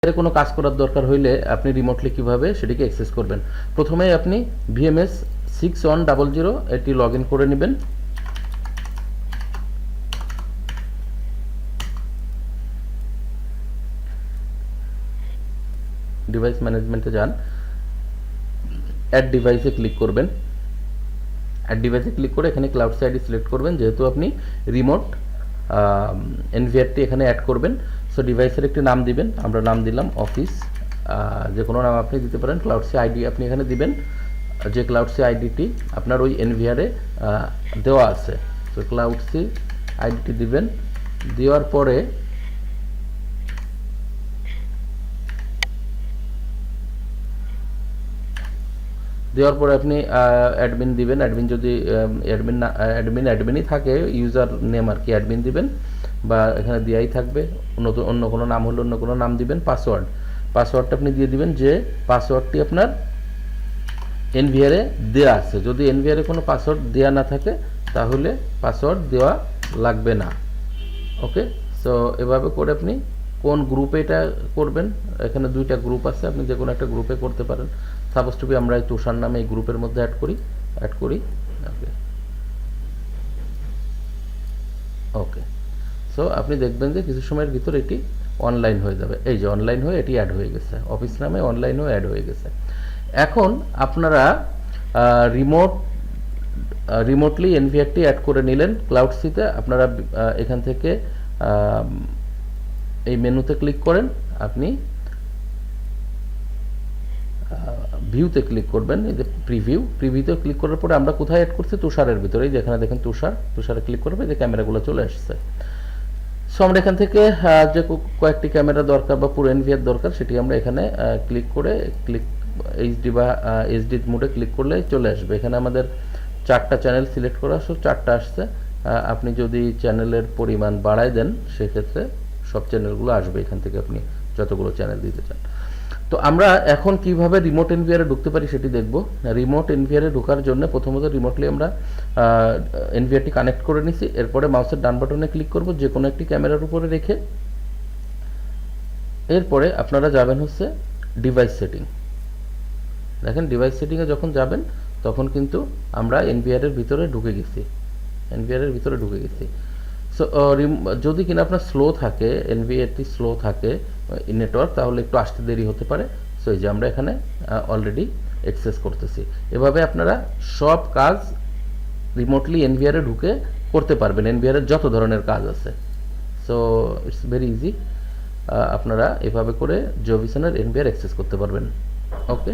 এর কোনো কাজ করার দরকার হইলে আপনি রিমোটলি কিভাবে সেটিকে অ্যাক্সেস করবেন। প্রথমে আপনি VMS 6100 এটি লগ ইন করে নেবেন। ডিভাইস ম্যানেজমেন্টে যান, অ্যাড ডিভাইসে ক্লিক করবেন। অ্যাড ডিভাইসে ক্লিক করে এখানে ক্লাউড আইডি সিলেক্ট করবেন, যেহেতু আপনি রিমোট এনভিআরটি এখানে অ্যাড করবেন। সো ডিভাইসের একটি নাম দিবেন, আমরা নাম দিলাম অফিস, যে কোনো নাম আপনি দিতে পারেন। ক্লাউড আইডি আপনি এখানে দিবেন, যে ক্লাউড আইডিটি আপনার ওই এনভিআরে দেওয়া আছে। তো ক্লাউড আইডিটি দিবেন, দেওয়ার পরে আপনি অ্যাডমিন দিবেন। অ্যাডমিন যদি অ্যাডমিনই থাকে, ইউজার নেম আর কি অ্যাডমিন দিবেন, বা এখানে দেওয়াই থাকবে। নতুন অন্য কোনো নাম হলে অন্য কোনো নাম দিবেন। পাসওয়ার্ডটা আপনি দিয়ে দিবেন, যে পাসওয়ার্ডটি আপনার এনভিআরে দেওয়া আছে। যদি এনভিআরে কোনো পাসওয়ার্ড দেওয়া না থাকে তাহলে পাসওয়ার্ড দেওয়া লাগবে না। ওকে, সো এভাবে করে আপনি কোন গ্রুপে এটা করবেন, এখানে দুইটা গ্রুপ আছে, আপনি যে কোনো একটা গ্রুপে করতে পারেন। সাপোজ টু বি আমরা এই তুষার নামে এই গ্রুপের মধ্যে অ্যাড করি। ওকে ওকে, সো আপনি দেখবেন যে কিছু সময়ের ভিতর এটি অনলাইন হয়ে যাবে। এই যে অনলাইন হয়ে এটি অ্যাড হয়ে গেছে, অফিস নামে অনলাইন হয়ে অ্যাড হয়ে গেছে। এখন আপনারা রিমোটলি এনভিআরটি অ্যাড করে নিলেন ক্লাউড সিতে। আপনারা এখান থেকে এই মেনুতে ক্লিক করেন, আপনি ভিউতে ক্লিক করবেন, এই যে প্রিভিউতে ক্লিক করার পরে আমরা কোথায় অ্যাড করছি, তুষারের ভিতরে। যেখানে দেখেন তুষারে ক্লিক করবে, যে ক্যামেরাগুলো চলে আসছে। সো আমরা এখান থেকে যে কয়েকটি ক্যামেরা দরকার বা পুরো এনভিআর দরকার, সেটি আমরা এখানে এইচডি বা এইচডি মোডে ক্লিক করলে চলে আসবে। এখানে আমাদের 4টা চ্যানেল সিলেক্ট করা, সো 4টা আসছে। আপনি যদি চ্যানেলের পরিমাণ বাড়ায় দেন, সেক্ষেত্রে সব চ্যানেলগুলো আসবে এখান থেকে, আপনি যতগুলো চ্যানেল দিতে চান। তো আমরা এখন কিভাবে রিমোট এনভিআরে ঢুকতে পারি সেটি দেখব। রিমোট এনভিআরে ঢোকার জন্য প্রথমত রিমোটলি আমরা এনভিআরটি কানেক্ট করে নিছি। এরপরে মাউসের ডান বাটনে ক্লিক করব, যে কোনো একটি ক্যামেরার উপরে রেখে। এরপরে আপনারা যাবেন হচ্ছে ডিভাইস সেটিং। দেখেন ডিভাইস সেটিংয়ে যখন যাবেন তখন কিন্তু আমরা এনভিআরের ভিতরে ঢুকে গেছি। সো যদি কিনা আপনার স্লো থাকে, এনভিআরটি স্লো থাকে নেটওয়ার্ক, তাহলে একটু আসতে দেরি হতে পারে। সো এই যে আমরা এখানে অলরেডি অ্যাক্সেস করতেছি। এভাবে আপনারা সব কাজ রিমোটলি এনভিআরে ঢুকে করতে পারবেন, এনভিআরের যত ধরনের কাজ আছে। সো ইটস ভেরি ইজি, আপনারা এভাবে করে জিওভিশনের এনভিআর অ্যাক্সেস করতে পারবেন। ওকে।